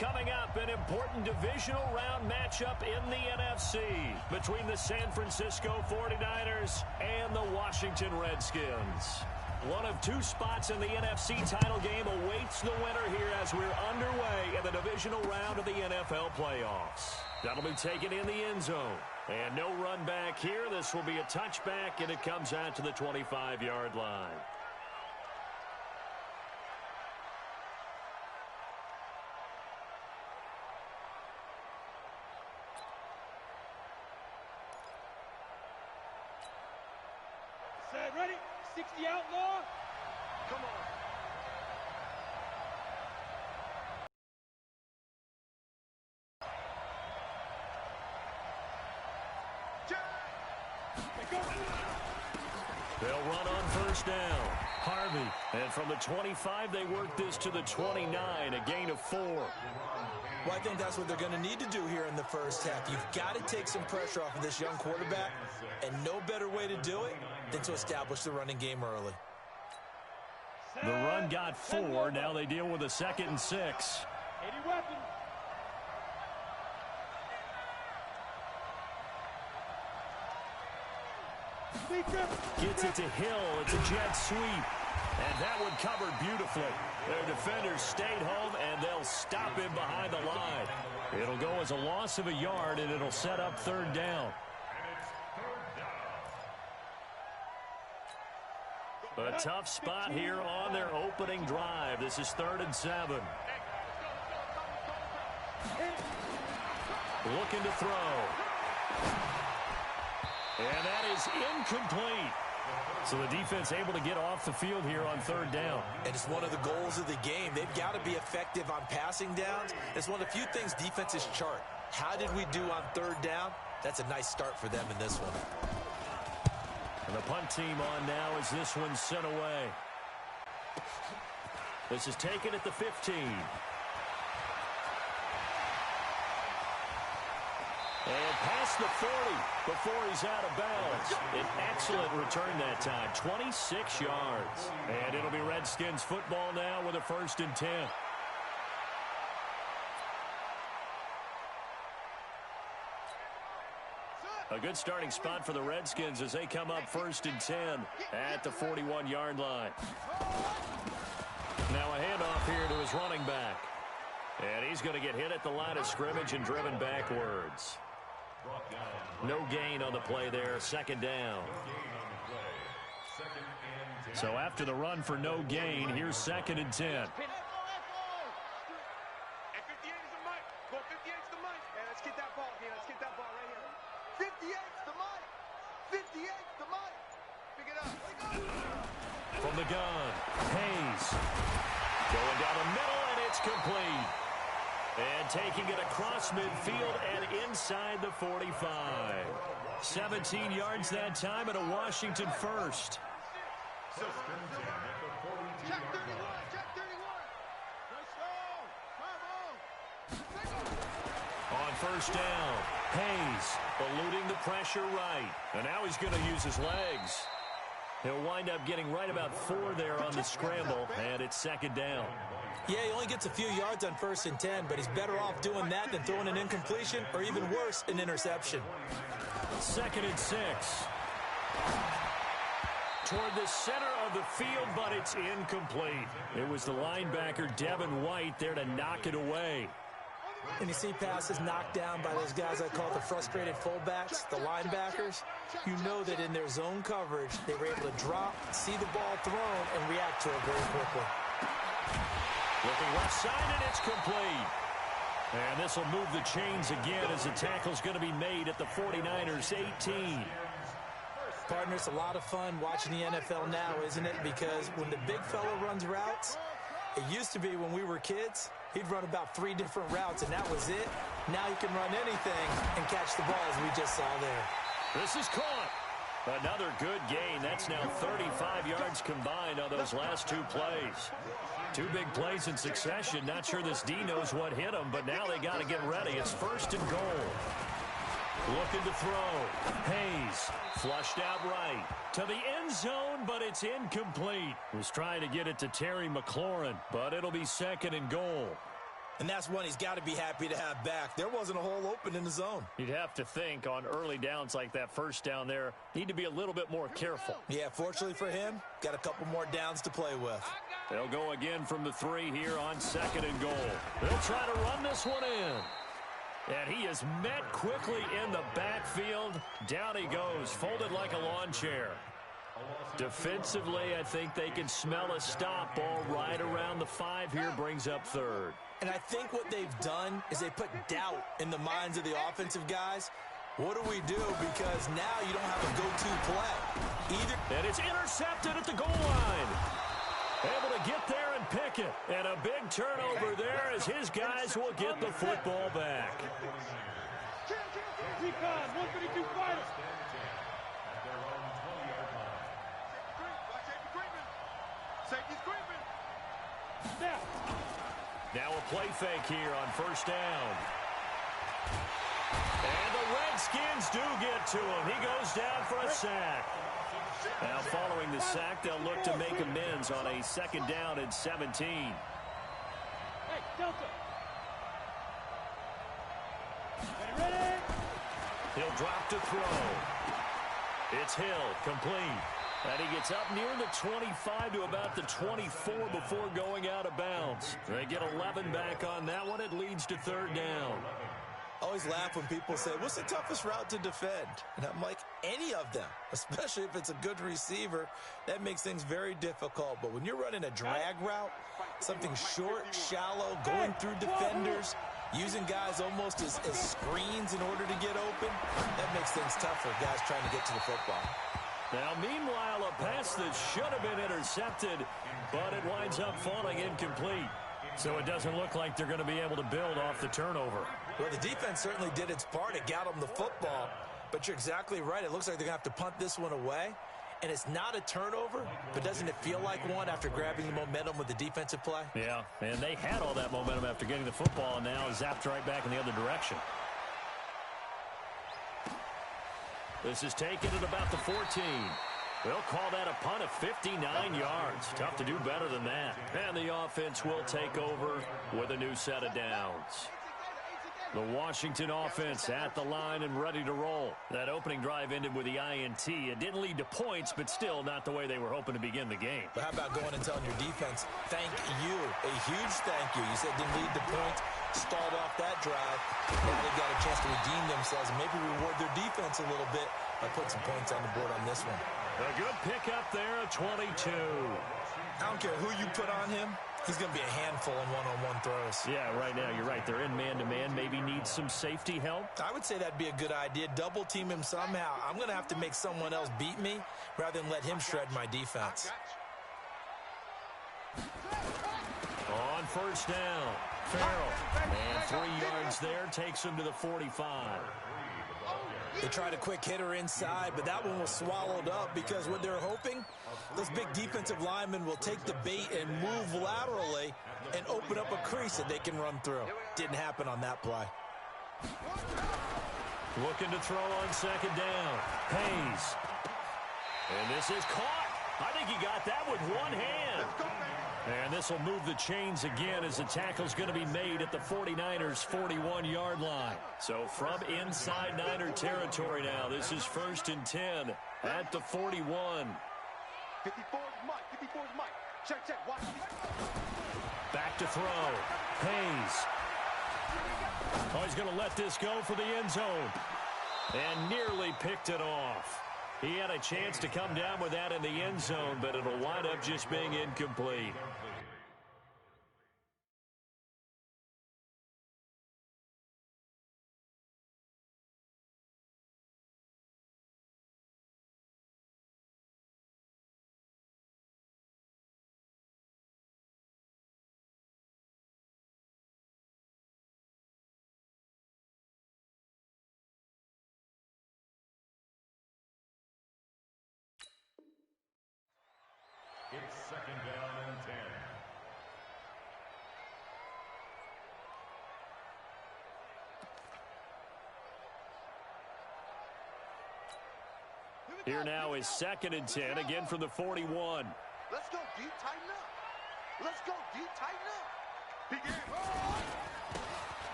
Coming up, an important divisional round matchup in the NFC between the San Francisco 49ers and the Washington Redskins. One of two spots in the NFC title game awaits the winner here as we're underway in the divisional round of the NFL playoffs. That'll be taken in the end zone. And no run back here. This will be a touchback, and it comes out to the 25-yard line. Set, ready? 60 outlaw. Come on. They'll run on first down. Harvey. And from the 25, they work this to the 29, a gain of 4. Well, I think that's what they're going to need to do here in the first half. You've got to take some pressure off of this young quarterback, and no better way to do it than to establish the running game early. The run got 4. Now they deal with a 2nd and 6. 80 weapons. Gets it to Hill. It's a jet sweep. And that one covered beautifully. Their defenders stayed home, and they'll stop him behind the line. It'll go as a loss of a yard, and it'll set up 3rd down. A tough spot here on their opening drive. This is 3rd and 7. Looking to throw. And that is incomplete. So the defense able to get off the field here on 3rd down. And it's one of the goals of the game. They've got to be effective on passing downs. It's one of the few things defenses chart. How did we do on 3rd down? That's a nice start for them in this one. And the punt team on now as this one's sent away. This is taken at the 15. And past the 40 before he's out of bounds. An excellent return that time, 26 yards. And it'll be Redskins football now with a 1st and 10. A good starting spot for the Redskins as they come up 1st and 10 at the 41-yard line. Now a handoff here to his running back. And he's going to get hit at the line of scrimmage and driven backwards. No gain on the play there, 2nd down. So after the run for no gain, here's 2nd and 10. From the gun, Hayes. Going down the middle, and it's complete. And taking it across midfield and inside the 45. 17 yards that time and a Washington first. Check 31, check 31. On first down, Hayes eluding the pressure right. And now he's going to use his legs. He'll wind up getting right about 4 there on the scramble, and it's 2nd down. Yeah, he only gets a few yards on 1st and 10, but he's better off doing that than throwing an incompletion or even worse, an interception. 2nd and 6. Toward the center of the field, but it's incomplete. It was the linebacker, Devin White, there to knock it away. When you see passes knocked down by those guys I call the frustrated fullbacks, the linebackers, you know that in their zone coverage, they were able to drop, see the ball thrown, and react to it very quickly. Looking left side, and it's complete. And this will move the chains again as the tackle's going to be made at the 49ers 18. Partner, it's a lot of fun watching the NFL now, isn't it? Because when the big fella runs routes, it used to be when we were kids, he'd run about 3 different routes, and that was it. Now he can run anything and catch the ball, as we just saw there. This is caught. Another good gain. That's now 35 yards combined on those last 2 plays. 2 big plays in succession. Not sure this D knows what hit him, but now they got to get ready. It's 1st and goal. Looking to throw. Hayes flushed out right to the end zone, but it's incomplete. Was trying to get it to Terry McLaurin, but it'll be 2nd and goal. And that's one he's got to be happy to have back. There wasn't a hole open in the zone. You'd have to think on early downs like that first down there, need to be a little bit more careful. Yeah, fortunately for him, got a couple more downs to play with. They'll go again from the 3 here on 2nd and goal. They'll try to run this one in. And he is met quickly in the backfield. Down he goes, folded like a lawn chair. Defensively, I think they can smell a stop. Ball right around the 5 here, brings up 3rd. And I think what they've done is they put doubt in the minds of the offensive guys. What do we do? Because now you don't have a go-to play. And it's intercepted at the goal line. Able to get there and pick it. And a big turnover there as his guys will get the football back. Recon, 132 fighters. Safety's creeping. Snap. Now a play fake here on 1st down. And the Redskins do get to him. He goes down for a sack. Now following the sack, they'll look to make amends on a 2nd down and 17. Hey, Delta. Ready? He'll drop to throw. It's Hill, complete. And he gets up near the 25 to about the 24 before going out of bounds. They get 11 back on that one. It leads to 3rd down. I always laugh when people say, what's the toughest route to defend? And I'm like, any of them, especially if it's a good receiver. That makes things very difficult. But when you're running a drag route, something short, shallow, going through defenders, using guys almost as screens in order to get open, that makes things tough for guys trying to get to the football. Now, meanwhile, a pass that should have been intercepted, but it winds up falling incomplete. So it doesn't look like they're going to be able to build off the turnover. Well, the defense certainly did its part. It got them the football. But you're exactly right. It looks like they're going to have to punt this one away. And it's not a turnover, but doesn't it feel like one after grabbing the momentum with the defensive play? Yeah, and they had all that momentum after getting the football, and now zapped right back in the other direction. This is taken at about the 14. They'll call that a punt of 59 yards. Tough to do better than that. And the offense will take over with a new set of downs. The Washington offense at the line and ready to roll. That opening drive ended with the INT. It didn't lead to points, but still not the way they were hoping to begin the game. But how about going and telling your defense, thank you, a huge thank you. You said didn't lead to points, stalled off that drive. Now they've got a chance to redeem themselves and maybe reward their defense a little bit by putting some points on the board on this one. A good pickup there at 22. I don't care who you put on him. He's going to be a handful in one-on-one throws. Yeah, right now, you're right. They're in man-to-man. Maybe need some safety help. I would say that'd be a good idea. Double team him somehow. I'm going to have to make someone else beat me rather than let him shred my defense. On 1st down, Farrell. And 3 yards there takes him to the 45. They tried a quick hitter inside, but that one was swallowed up because what they're hoping, those big defensive linemen will take the bait and move laterally and open up a crease that they can run through. Didn't happen on that play. Looking to throw on 2nd down. Hayes. And this is caught. I think he got that with one hand. And this will move the chains again as the tackle's going to be made at the 49ers' 41-yard line. So from inside Niner territory now, this is 1st and 10 at the 41. 54 is Mike. 54 is Mike. Check. Watch. Back to throw. Hayes. Oh, he's going to let this go for the end zone. And nearly picked it off. He had a chance to come down with that in the end zone, but it'll wind up just being incomplete. It's 2nd down and 10. Here now is 2nd and 10, again from the 41. Let's go deep, tighten up. Let's go deep, tighten up. And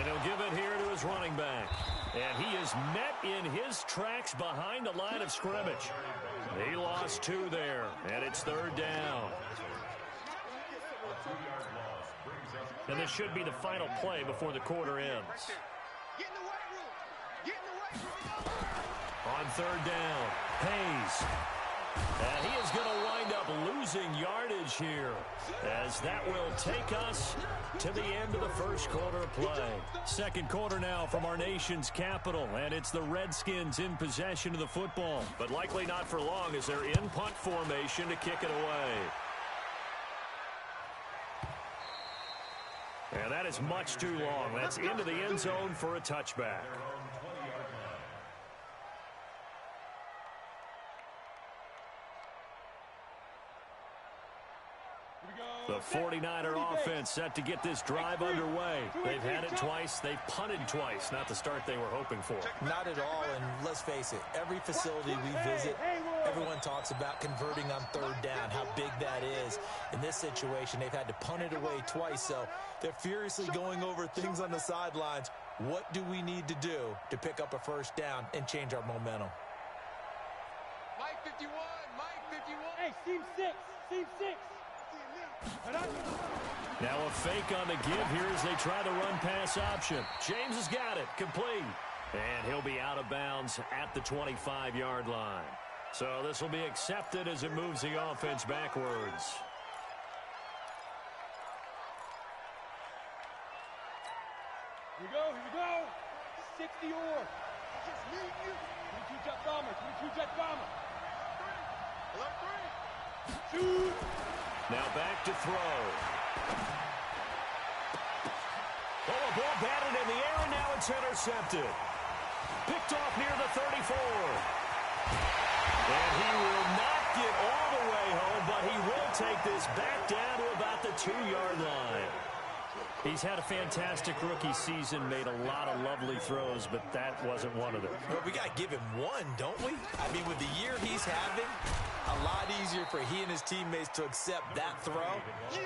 he'll give it here to his running back. And he is met in his tracks behind the line of scrimmage. He lost 2 there, and it's 3rd down. And this should be the final play before the quarter ends. Get in the weight room. Get in the weight room. On 3rd down, Hayes. And he is going to wind up losing yardage here, as that will take us to the end of the first quarter of play. Second quarter now from our nation's capital, and it's the Redskins in possession of the football, but likely not for long as they're in punt formation to kick it away. And that is much too long. That's into the end zone for a touchback. The 49er offense set to get this drive underway. They've had it twice. They've punted twice. Not the start they were hoping for. Not at all, and let's face it, every facility we visit, everyone talks about converting on 3rd down, how big that is. In this situation, they've had to punt it away twice, so they're furiously going over things on the sidelines. What do we need to do to pick up a 1st down and change our momentum? Mike 51. Mike 51. Hey, seam 6. Seam 6. Now a fake on the give here as they try the run-pass option. James has got it. Complete. And he'll be out of bounds at the 25-yard line. So this will be accepted as it moves the offense backwards. Here we go. 60 or. Just me and you. 22 jet bomber. 22 jet bomber. Alert 3. Shoot. Now back to throw. Oh, a ball batted in the air, and now it's intercepted. Picked off near the 34. And he will not get all the way home, but he will take this back down to about the 2-yard line. He's had a fantastic rookie season, made a lot of lovely throws, but that wasn't one of them. Well, we got to give him one, don't we? I mean, with the year he's having, a lot easier for he and his teammates to accept that throw,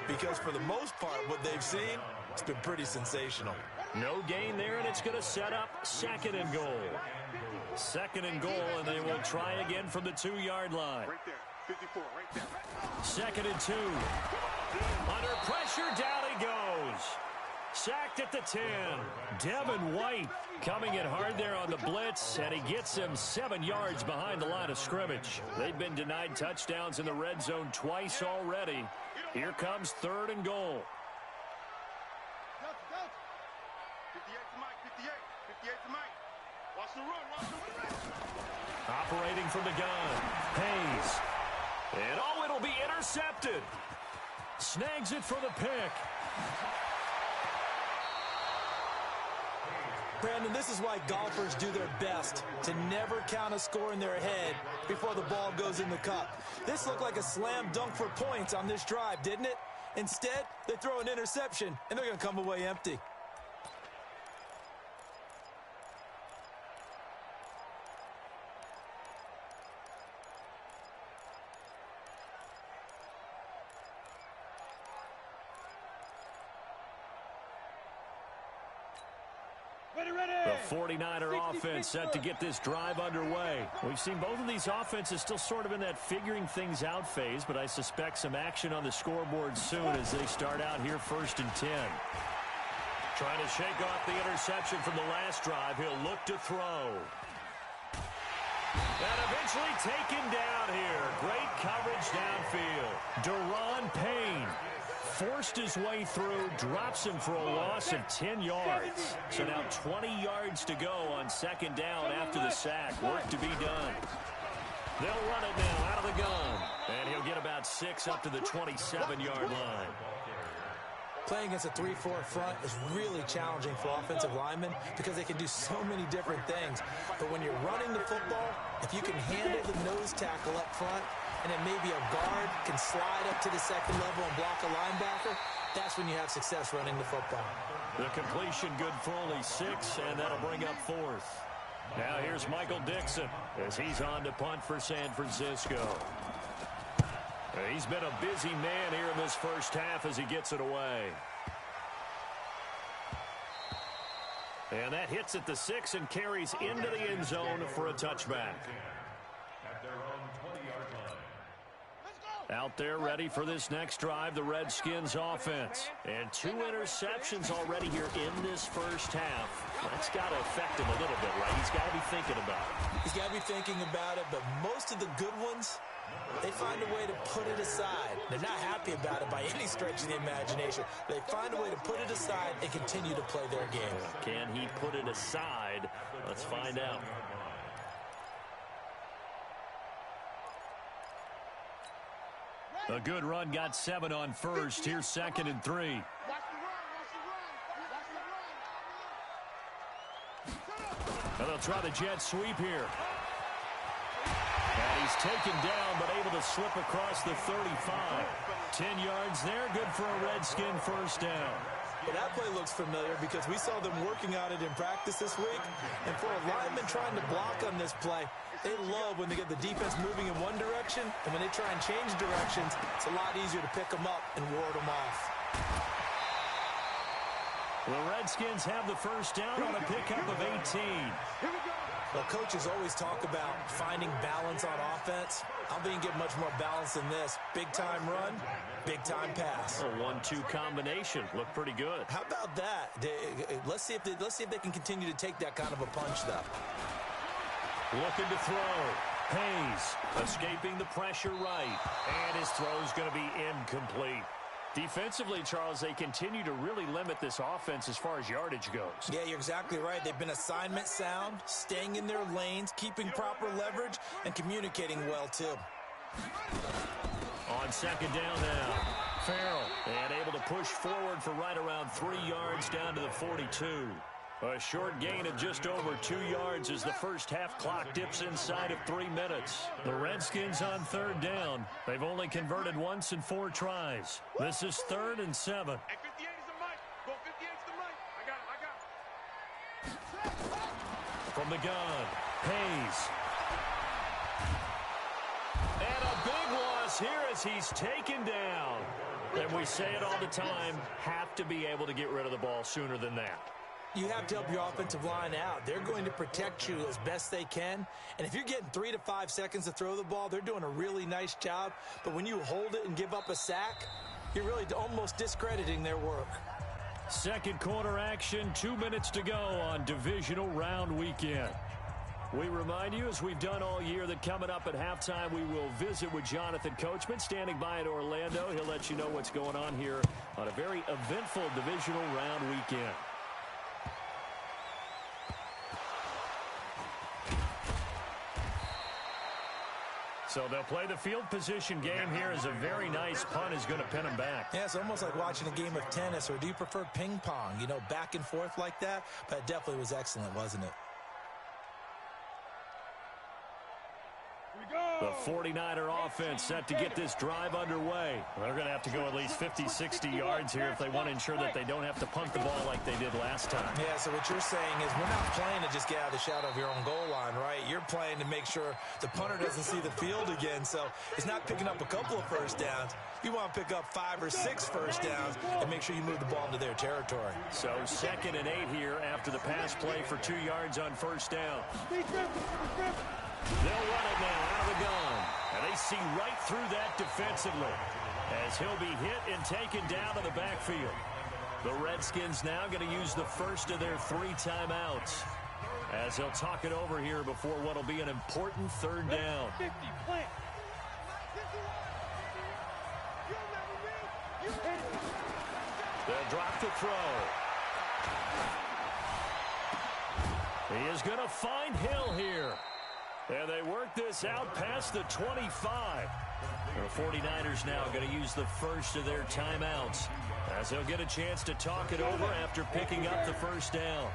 because for the most part, what they've seen, it's been pretty sensational. No gain there, and it's going to set up 2nd and goal. 2nd and goal, and they will try again from the 2-yard line. Right there. 54, right there. 2nd and 2. Under pressure, down he goes. Sacked at the 10. Devin White coming in hard there on the blitz, and he gets him 7 yards behind the line of scrimmage. They've been denied touchdowns in the red zone twice already. Here comes 3rd and goal. 58 to Mike. 58. 58 to Mike. Watch the run. Watch the run. Operating from the gun. Hayes. And oh, it'll be intercepted. Snags it for the pick. Brandon, this is why golfers do their best to never count a score in their head before the ball goes in the cup. This looked like a slam dunk for points on this drive, didn't it? Instead, they throw an interception, and they're going to come away empty. The 49er offense set to get this drive underway. We've seen both of these offenses still sort of in that figuring things out phase, but I suspect some action on the scoreboard soon as they start out here 1st and 10. Trying to shake off the interception from the last drive. He'll look to throw. And eventually taken down here. Great coverage downfield. Deron Payne forced his way through, drops him for a loss of 10 yards. So now 20 yards to go on 2nd down after the sack. Work to be done. They'll run it now out of the gun. And he'll get about 6 up to the 27-yard line. Playing against a 3-4 front is really challenging for offensive linemen because they can do so many different things. But when you're running the football, if you can handle the nose tackle up front, and then maybe a guard can slide up to the 2nd level and block a linebacker, that's when you have success running the football. The completion good for only 6, and that'll bring up 4th. Now here's Michael Dixon as he's on to punt for San Francisco. He's been a busy man here in this first half as he gets it away. And that hits at the 6 and carries into the end zone for a touchback. At their own 20-yard line. Out there ready for this next drive, the Redskins offense. And 2 interceptions already here in this first half. That's got to affect him a little bit, right? He's got to be thinking about it. He's got to be thinking about it, but most of the good ones, they find a way to put it aside. They're not happy about it by any stretch of the imagination. They find a way to put it aside and continue to play their game. Can he put it aside? Let's find out. A good run, got 7 on first. Here's 2nd and 3. Watch the run, watch the run, watch the run. And they'll try the jet sweep here. And he's taken down, but able to slip across the 35. 10 yards there, good for a Redskin first down. Well, that play looks familiar because we saw them working on it in practice this week. And for a lineman trying to block on this play, they love when they get the defense moving in one direction, and when they try and change directions, it's a lot easier to pick them up and ward them off. The Redskins have the first down on a pickup of 18. Well, coaches always talk about finding balance on offense. I don't think you can get much more balance than this. Big-time run, big-time pass. A 1-2 combination. Looked pretty good. How about that? Let's see if they can continue to take that kind of a punch, though. Looking to throw. Hayes escaping the pressure right. And his throw's going to be incomplete. Defensively, Charles, they continue to really limit this offense as far as yardage goes. Yeah, you're exactly right. They've been assignment sound, staying in their lanes, keeping proper leverage, and communicating well, too. On 2nd down now, Farrell, and able to push forward for right around 3 yards down to the 42. A short gain of just over 2 yards as the first half clock dips inside of 3 minutes. The Redskins on 3rd down. They've only converted once in 4 tries. This is 3rd and 7. Hey, 58 is the mic. Go 58 is the mic. I got it. From the gun, Hayes. And a big loss here as he's taken down. And we say it all the time, have to be able to get rid of the ball sooner than that. You have to help your offensive line out. They're going to protect you as best they can. And if you're getting 3 to 5 seconds to throw the ball, they're doing a really nice job. But when you hold it and give up a sack, you're really almost discrediting their work. Second quarter action, 2 minutes to go on divisional round weekend. We remind you, as we've done all year, that coming up at halftime, we will visit with Jonathan Coachman, standing by in Orlando. He'll let you know what's going on here on a very eventful divisional round weekend. So they'll play the field position game here as a very nice punt is going to pin them back. Yeah, it's almost like watching a game of tennis, or do you prefer ping pong? You know, back and forth like that? But it definitely was excellent, wasn't it? The 49er offense set to get this drive underway. They're going to have to go at least 50, 60 yards here if they want to ensure that they don't have to punt the ball like they did last time. Yeah, so what you're saying is we're not playing to just get out of the shadow of your own goal line, right? You're playing to make sure the punter doesn't see the field again. So it's not picking up a couple of first downs. You want to pick up 5 or 6 first downs and make sure you move the ball into their territory. So 2nd and 8 here after the pass play for 2 yards on first down. They'll run it now out of the gun. And they see right through that defensively as he'll be hit and taken down to the backfield. The Redskins now going to use the first of their 3 timeouts as they'll talk it over here before what will be an important 3rd down. 50, plant. They'll drop the throw. He is going to find Hill here. And they work this out past the 25. The 49ers now going to use the first of their timeouts as they'll get a chance to talk it over after picking up the first down.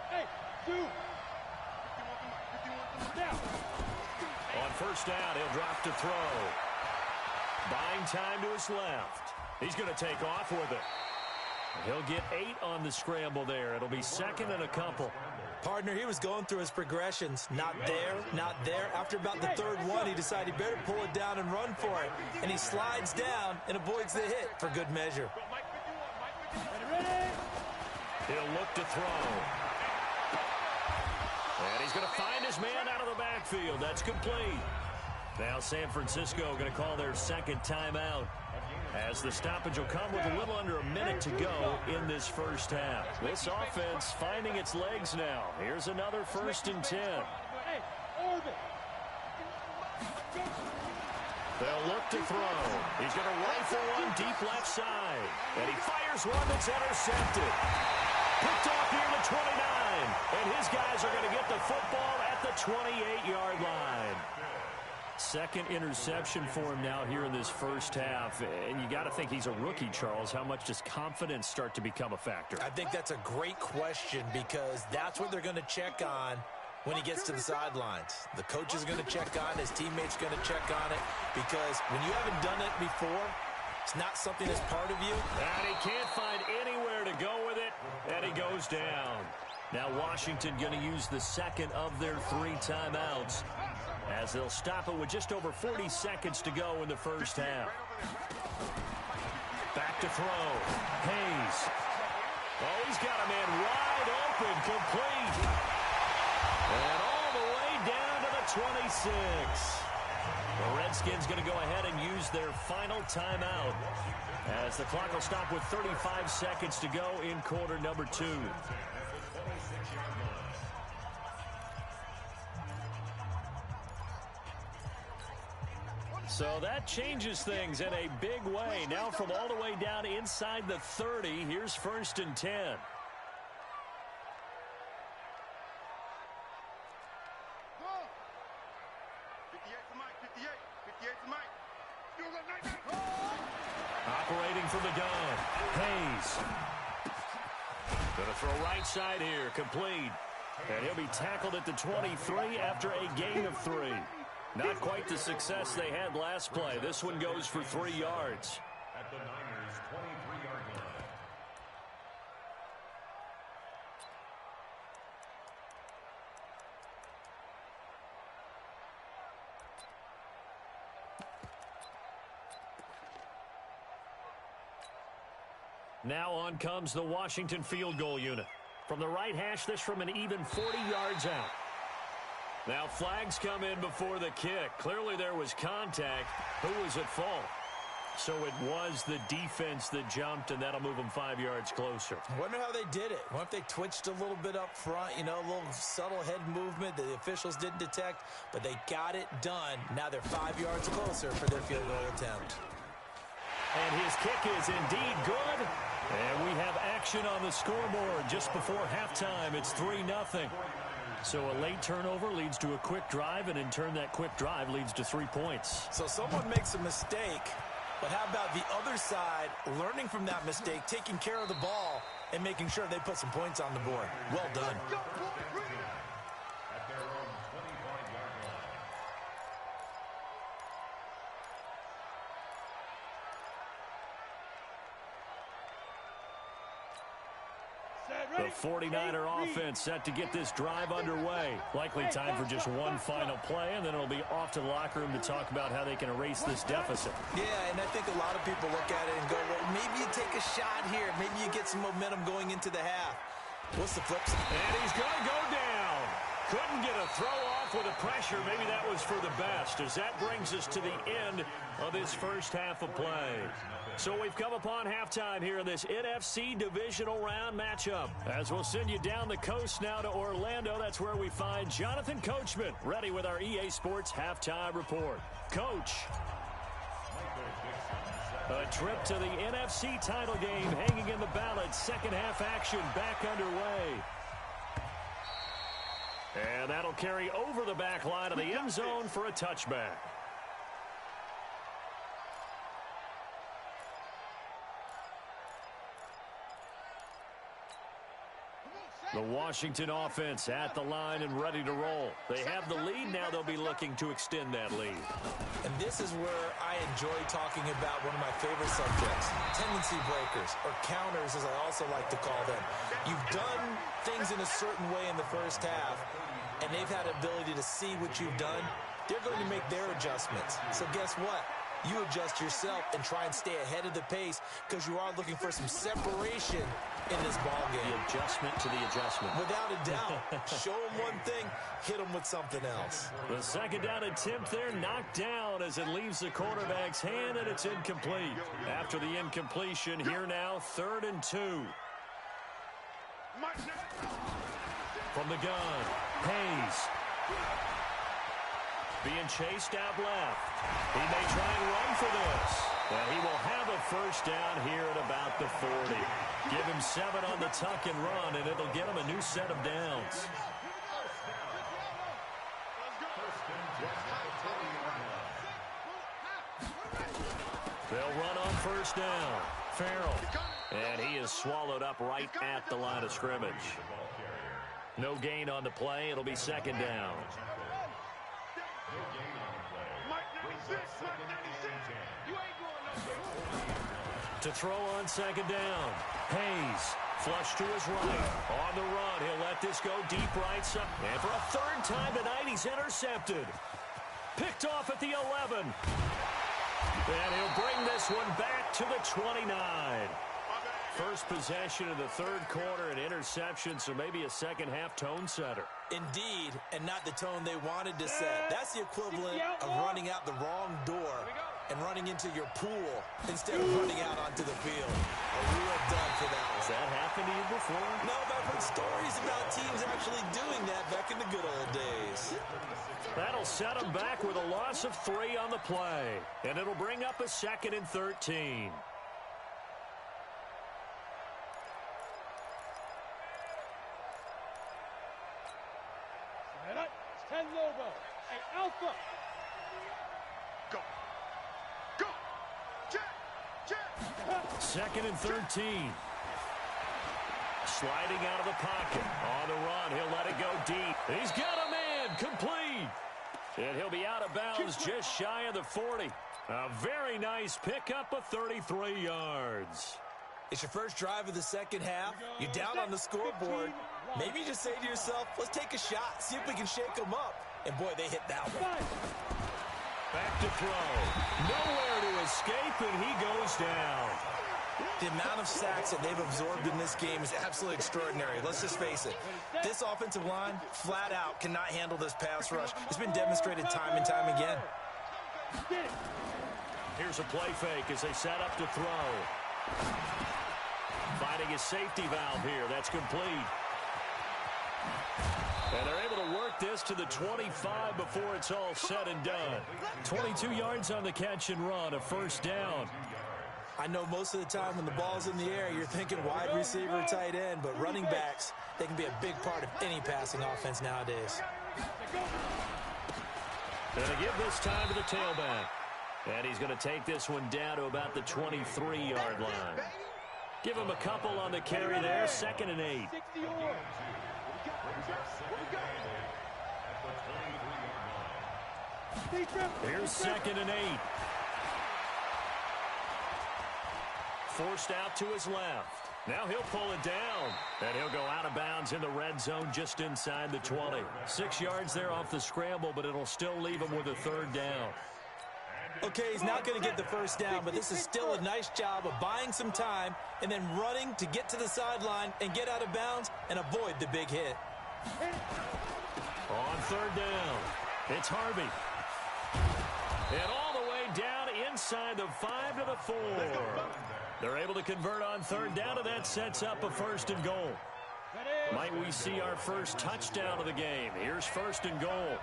Hey, dude. On first down, he'll drop to throw. Buying time to his left. He's going to take off with it. He'll get 8 on the scramble there. It'll be 2nd and a couple. Partner, he was going through his progressions. Not there, not there. After about the third one, he decided he better pull it down and run for it. And he slides down and avoids the hit for good measure. He'll look to throw. And he's going to find his man out of the backfield. That's complete. Now San Francisco going to call their second timeout, as the stoppage will come with a little under a minute to go in this first half. This offense finding its legs now. Here's another 1st and 10. They'll look to throw. He's going to rifle one deep left side. And he fires one that's intercepted. Picked off near the 29. And his guys are going to get the football at the 28-yard line. Second interception for him now here in this first half. And you got to think he's a rookie, Charles. How much does confidence start to become a factor? I think that's a great question, because that's what they're going to check on when he gets to the sidelines. The coach is going to check on, his teammates going to check on it, because when you haven't done it before, it's not something that's part of you. And he can't find anywhere to go with it, and he goes down. Now Washington going to use the second of their 3 timeouts, as they'll stop it with just over 40 seconds to go in the first half. Back to throw. Hayes. Oh, he's got a man wide open, complete. And all the way down to the 26. The Redskins going to go ahead and use their final timeout, as the clock will stop with 35 seconds to go in quarter number 2. So that changes things in a big way. Now from all the way down inside the 30, here's 1st and 10. Operating from the gun, Hayes. Going to throw right side here, complete. And he'll be tackled at the 23 after a gain of 3. Not quite the success they had last play. This one goes for 3 yards. At the Niners' 23-yard line. Now on comes the Washington field goal unit. From the right hash, this from an even 40 yards out. Now flags come in before the kick. Clearly there was contact. Who was at fault? So it was the defense that jumped, and that'll move them 5 yards closer. I wonder how they did it. What if they twitched a little bit up front, a little subtle head movement that the officials didn't detect, but they got it done. Now they're 5 yards closer for their field goal attempt. And his kick is indeed good. And we have action on the scoreboard just before halftime. It's 3-0. So a late turnover leads to a quick drive, and in turn that quick drive leads to 3 points. So someone makes a mistake, but how about the other side learning from that mistake, taking care of the ball, and making sure they put some points on the board? Well done. At their own 25-yard line. The 49er offense set to get this drive underway. Likely time for just one final play, and then it'll be off to the locker room to talk about how they can erase this deficit. Yeah, and I think a lot of people look at it and go, well, maybe you take a shot here. Maybe you get some momentum going into the half. What's the flip side? And he's going to go down. Couldn't get a throw off with the pressure. Maybe that was for the best, as that brings us to the end of this first half of play. So we've come upon halftime here in this NFC divisional round matchup. As we'll send you down the coast now to Orlando, that's where we find Jonathan Coachman, ready with our EA Sports halftime report. Coach. A trip to the NFC title game hanging in the balance. Second half action back underway. And that'll carry over the back line of the end zone for a touchback. The Washington offense at the line and ready to roll. They have the lead. Now they'll be looking to extend that lead. And this is where I enjoy talking about one of my favorite subjects, tendency breakers, or counters as I also like to call them. You've done things in a certain way in the first half, and they've had the ability to see what you've done. They're going to make their adjustments. So guess what? You adjust yourself and try and stay ahead of the pace because you are looking for some separation in this ball game. The adjustment to the adjustment. Without a doubt. Show them one thing, hit them with something else. The second down attempt there knocked down as it leaves the quarterback's hand, and it's incomplete. After the incompletion, here now, 3rd and 2. From the gun, Hayes. Being chased out left. He may try and run for this. And he will have a first down here at about the 40. Give him 7 on the tuck and run, and it'll get him a new set of downs. They'll run on first down. Farrell. And he is swallowed up right at the line of scrimmage. No gain on the play. It'll be second down. To throw on second down. Hayes, flush to his right. On the run, he'll let this go deep right side. And for a 3rd time tonight, he's intercepted. Picked off at the 11. And he'll bring this one back to the 29. First possession of the 3rd quarter, an interception, so maybe a second-half tone setter. Indeed, and not the tone they wanted to set. That's the equivalent of running out the wrong door and running into your pool instead of running out onto the field. A real dud for that one. Has that happened to you before? No, but I've heard stories about teams actually doing that back in the good old days. That'll set them back with a loss of 3 on the play. And it'll bring up a 2nd and 13. It's 10 Lobo. Hey, Alpha. Go. Go. Check. Check. 2nd and 13. Sliding out of the pocket. On the run, he'll let it go deep. He's got a man, complete. And he'll be out of bounds just shy of the 40. A very nice pickup of 33 yards. It's your first drive of the second half. You're down on the scoreboard. Maybe you just say to yourself, let's take a shot, see if we can shake them up. And boy, they hit that one. Back to throw. Nowhere to escape, and he goes down. The amount of sacks that they've absorbed in this game is absolutely extraordinary. Let's just face it. This offensive line, flat out, cannot handle this pass rush. It's been demonstrated time and time again. Here's a play fake as they set up to throw. Finding a safety valve here. That's complete. And they're able to work this to the 25 before it's all said and done. 22 yards on the catch and run, a first down. I know most of the time when the ball's in the air, you're thinking wide receiver, tight end, but running backs, they can be a big part of any passing offense nowadays. And they give this time to the tailback. And he's going to take this one down to about the 23-yard line. Give him a couple on the carry there, 2nd and 8. Here's 2nd and 8. Forced out to his left. Now he'll pull it down. And he'll go out of bounds in the red zone just inside the 20. 6 yards there off the scramble, but it'll still leave him with a 3rd down. Okay, he's not going to get the first down, but this is still a nice job of buying some time and then running to get to the sideline and get out of bounds and avoid the big hit. On 3rd down, it's Harvey. And all the way down inside the 5 to the 4. They're able to convert on 3rd down, and that sets up a 1st and goal. Might we see our first touchdown of the game? Here's 1st and goal.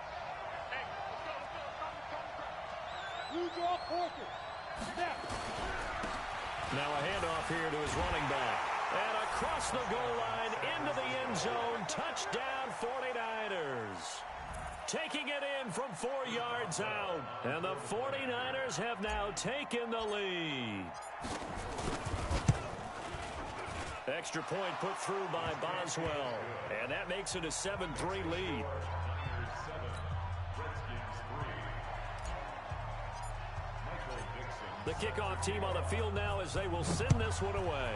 Now a handoff here to his running back. And across the goal line into the end zone. Touchdown 49ers. Taking it in from 4 yards out. And the 49ers have now taken the lead. Extra point put through by Boswell. And that makes it a 7-3 lead. The kickoff team on the field now as they will send this one away.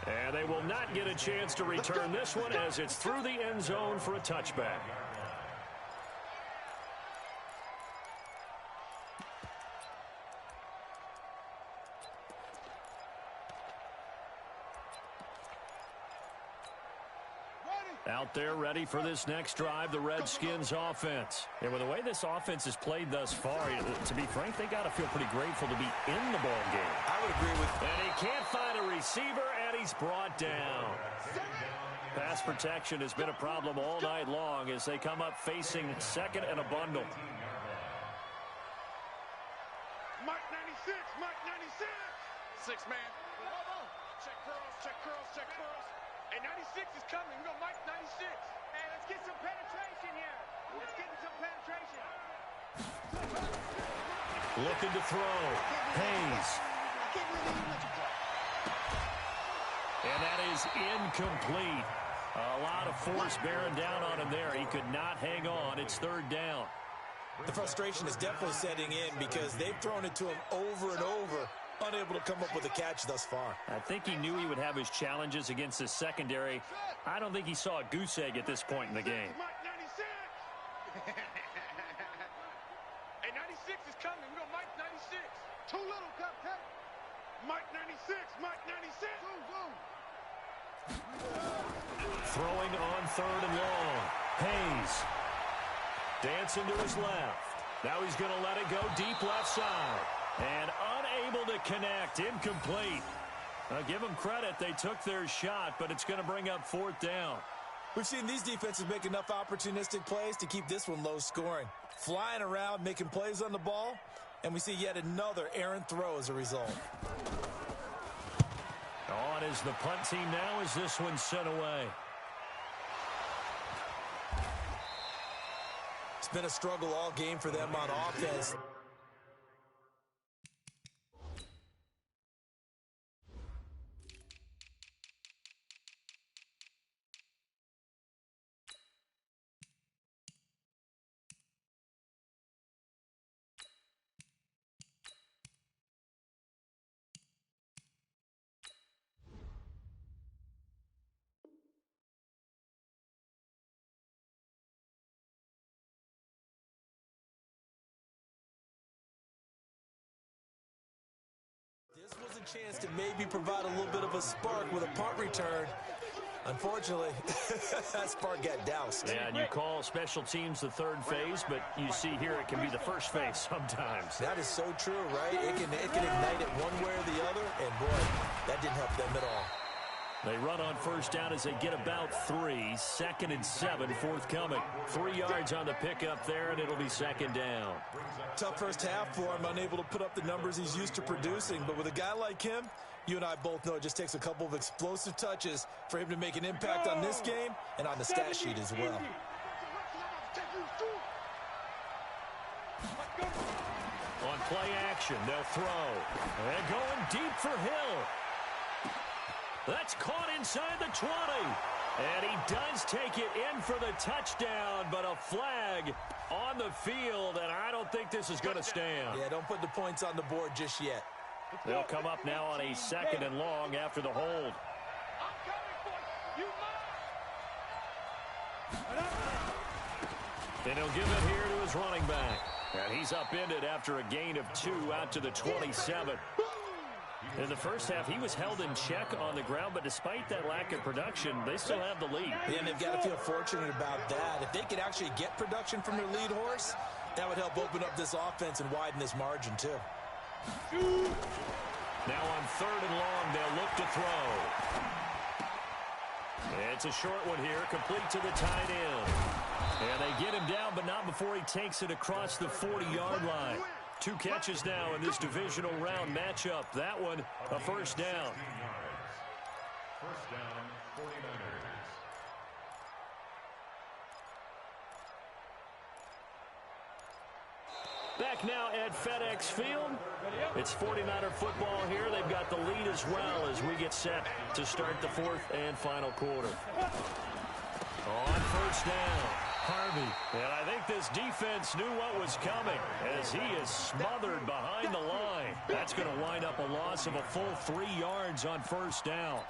And they will not get a chance to return this one as it's through the end zone for a touchback. Out there ready for this next drive, the Redskins offense. And with the way this offense has played thus far, to be frank, they got to feel pretty grateful to be in the ball game. I would agree with And he can't find a receiver, and he's brought down. Pass protection has been a problem all night long as they come up facing second and a bundle. Mike 96, Mike 96. 6-man. Check curls, check curls, check curls. And 96 is coming. We go Mike 96. Hey, let's get some penetration here. Let's get some penetration. Looking to throw. Hayes. And that is incomplete. A lot of force bearing down on him there. He could not hang on. It's third down. the frustration is definitely setting in because they've thrown it to him over and over, unable to come up with a catch thus far. I think he knew he would have his challenges against his secondary. I don't think he saw a goose egg at this point in the game. Mike 96. Hey, 96 is coming. We go Mike 96. Too little, cupcake. Mike 96. Mike 96. Throwing on third and long. Hayes. Dancing to his left. Now he's going to let it go deep left side. And unable to connect. Incomplete. Give them credit. They took their shot, but it's going to bring up fourth down. We've seen these defenses make enough opportunistic plays to keep this one low scoring. Flying around, making plays on the ball, and we see yet another errant throw as a result. On is the punt team now as this one's sent away. It's been a struggle all game for them on offense. This was a chance to maybe provide a little bit of a spark with a punt return. Unfortunately, that spark got doused. Yeah, and you call special teams the third phase, but you see here it can be the first phase sometimes. That is so true, right? It can ignite it one way or the other, and boy, that didn't help them at all. They run on first down as they get about 3. 2nd and 7 forthcoming. 3 yards on the pickup there, and it'll be second down. Tough first half for him, unable to put up the numbers he's used to producing. But with a guy like him, you and I both know it just takes a couple of explosive touches for him to make an impact on this game and on the stat sheet as well. On play action, they'll throw. And going deep for Hill. That's caught inside the 20. And he does take it in for the touchdown, but a flag on the field, and I don't think this is going to stand. Yeah, don't put the points on the board just yet. They'll come up now on a 2nd and long after the hold. And he'll give it here to his running back. And he's upended after a gain of 2 out to the 27. In the first half, he was held in check on the ground, but despite that lack of production, they still have the lead. Yeah, and they've got to feel fortunate about that. If they could actually get production from their lead horse, that would help open up this offense and widen this margin too. Now on 3rd and long, they'll look to throw. It's a short one here, complete to the tight end. And they get him down, but not before he takes it across the 40-yard line. 2 catches now in this divisional round matchup. That one, a first down. First down, 49ers. Back now at FedEx Field. It's 49er football here. They've got the lead as well as we get set to start the fourth and final quarter. On first down, Harvey. And I think this defense knew what was coming as he is smothered behind the line. That's going to wind up a loss of a full 3 yards on first down.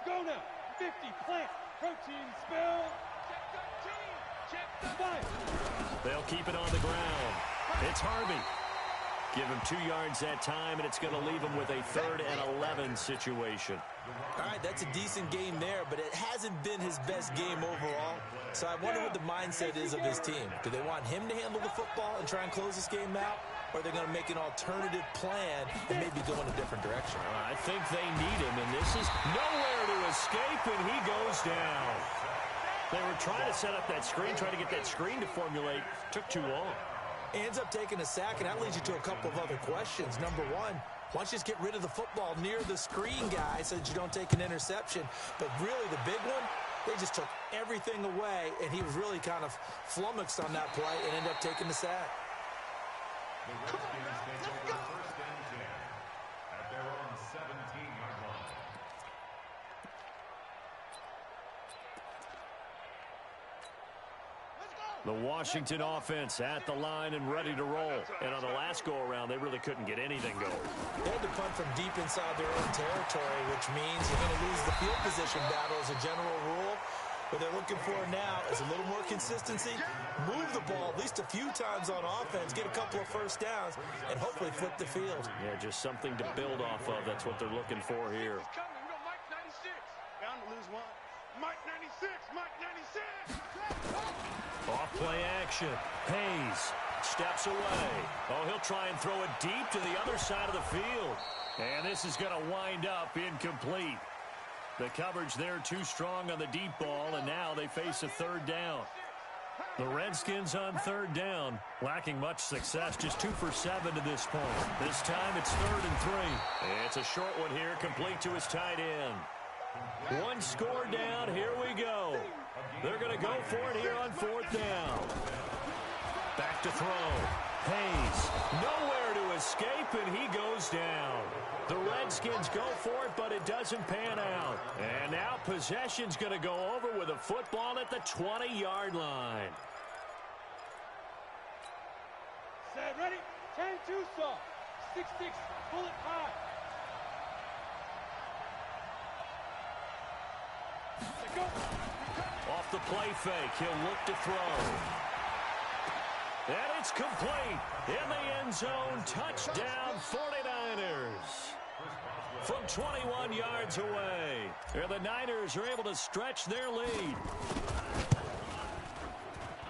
Go now. 50, plant, protein, spill. Check 13, check 5. They'll keep it on the ground. It's Harvey. Give him 2 yards that time, and it's going to leave him with a 3rd and 11 situation. All right, that's a decent game there, but it hasn't been his best game overall. So I wonder what the mindset is of his team. Do they want him to handle the football and try and close this game out? Or are they going to make an alternative plan and maybe go in a different direction? I think they need him, and this is nowhere to escape when he goes down. They were trying to set up that screen, trying to get that screen to formulate. Took too long. Ends up taking a sack, and that leads you to a couple of other questions. Number one, why don't you just get rid of the football near the screen guy so that you don't take an interception? But really, the big one, they just took everything away, and he was really kind of flummoxed on that play and ended up taking the sack. The Redskins take over first and 10 at their own 17-yard line. The Washington offense at the line and ready to roll. And on the last go-around, they really couldn't get anything going. They had to punt from deep inside their own territory, which means you're going to lose the field position battle as a general rule. What they're looking for now is a little more consistency, move the ball at least a few times on offense, get a couple of first downs, and hopefully flip the field. Yeah, just something to build off of. That's what they're looking for here. Mike 96. Bound to lose one. Mike 96. Mike 96. Off play action. Hayes steps away. Oh, he'll try and throw it deep to the other side of the field. And this is going to wind up incomplete. The coverage there too strong on the deep ball, and now they face a 3rd down. The Redskins on 3rd down, lacking much success, just 2 for 7 to this point. This time it's 3rd and 3. It's a short one here, complete to his tight end. 1 score down, here we go. They're going to go for it here on 4th down. Back to throw. Hayes, nowhere to escape, and he goes down. The Redskins go for it, but it doesn't pan out. And now possession's going to go over with a football at the 20-yard line. Set, ready, 10-2 soft. 6-6, bullet high. Let go. Off the play fake, he'll look to throw. And it's complete. In the end zone, touchdown 49ers. From 21 yards away. And the Niners are able to stretch their lead.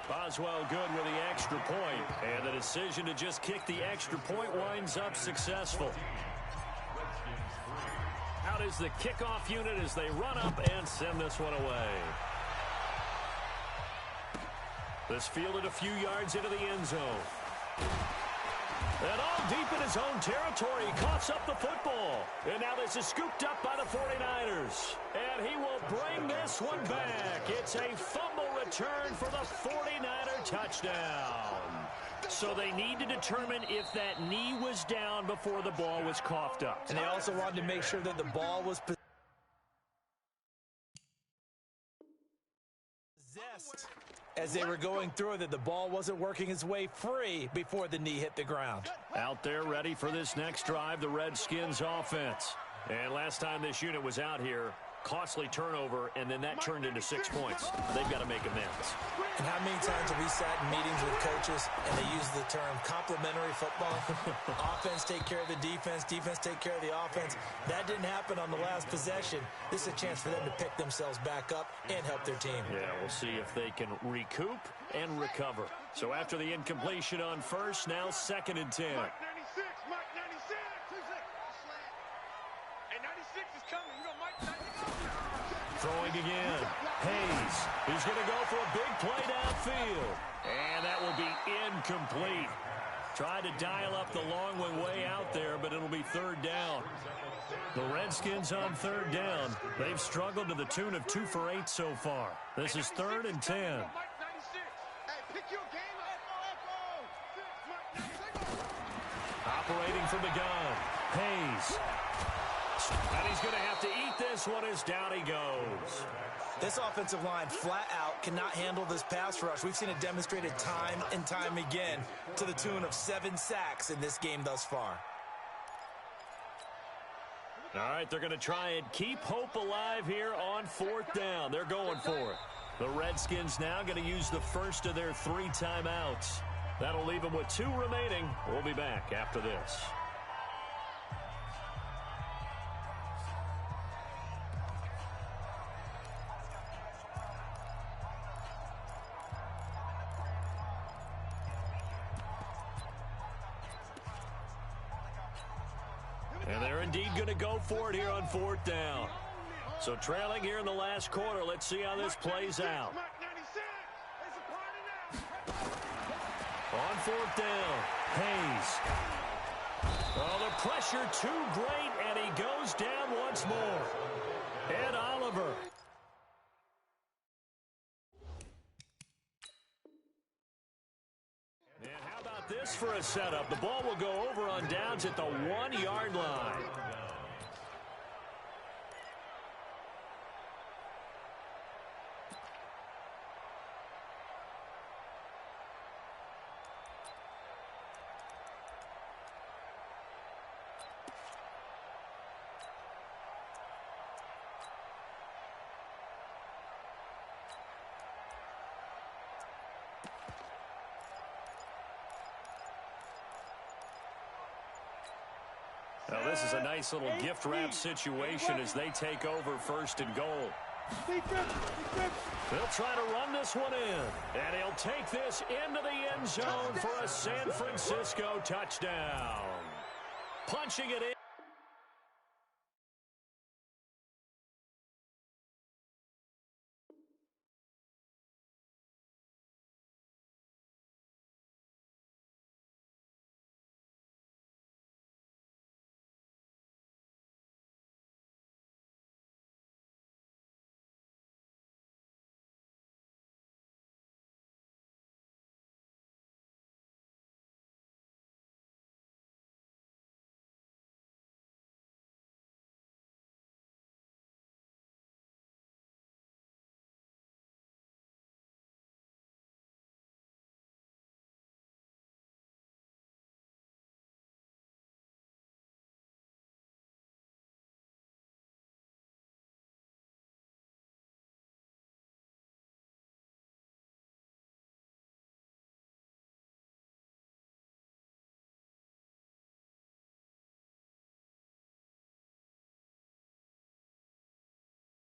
Boswell good with the extra point. And the decision to just kick the extra point winds up successful. Out is the kickoff unit as they run up and send this one away. This fielded a few yards into the end zone. And all deep in his own territory, he coughs up the football. And now this is scooped up by the 49ers. And he will bring this one back. It's a fumble return for the 49er touchdown. So they need to determine if that knee was down before the ball was coughed up. And they also wanted to make sure that the ball was possessed as they were going through, that the ball wasn't working its way free before the knee hit the ground. Out there ready for this next drive, the Redskins offense. And last time this unit was out here, costly turnover, and then that turned into 6 points. They've got to make amends. And how many times have we sat in meetings with coaches and they use the term complementary football? Offense take care of the defense, defense take care of the offense. That didn't happen on the last possession. This is a chance for them to pick themselves back up and help their team. Yeah, we'll see if they can recoup and recover. So after the incompletion on first, now 2nd and 10. Mike 96, Mike 96. And 96 is coming. You know, Mike 96. Throwing again. Hayes. He's going to go for a big play downfield. And that will be incomplete. Tried to dial up the long one way out there, but it'll be third down. The Redskins on third down. They've struggled to the tune of 2 for 8 so far. This is 3rd and 10. Operating from the gun. Hayes. And he's going to have to eat this one as down he goes. This offensive line flat out cannot handle this pass rush. We've seen it demonstrated time and time again to the tune of 7 sacks in this game thus far. All right, they're going to try and keep hope alive here on 4th down. They're going for it. The Redskins now going to use the first of their 3 timeouts. That'll leave them with 2 remaining. We'll be back after this. And they're indeed going to go for it here on 4th down. So trailing here in the last quarter. Let's see how this plays out. On 4th down, Hayes. Oh, the pressure too great, and he goes down once more. Ed Oliver. And how about this for a setup? The ball will go over on downs at the 1-yard line. Now, this is a nice little gift wrap situation as they take over 1st and goal. They'll try to run this one in, and he'll take this into the end zone for a San Francisco touchdown. Punching it in.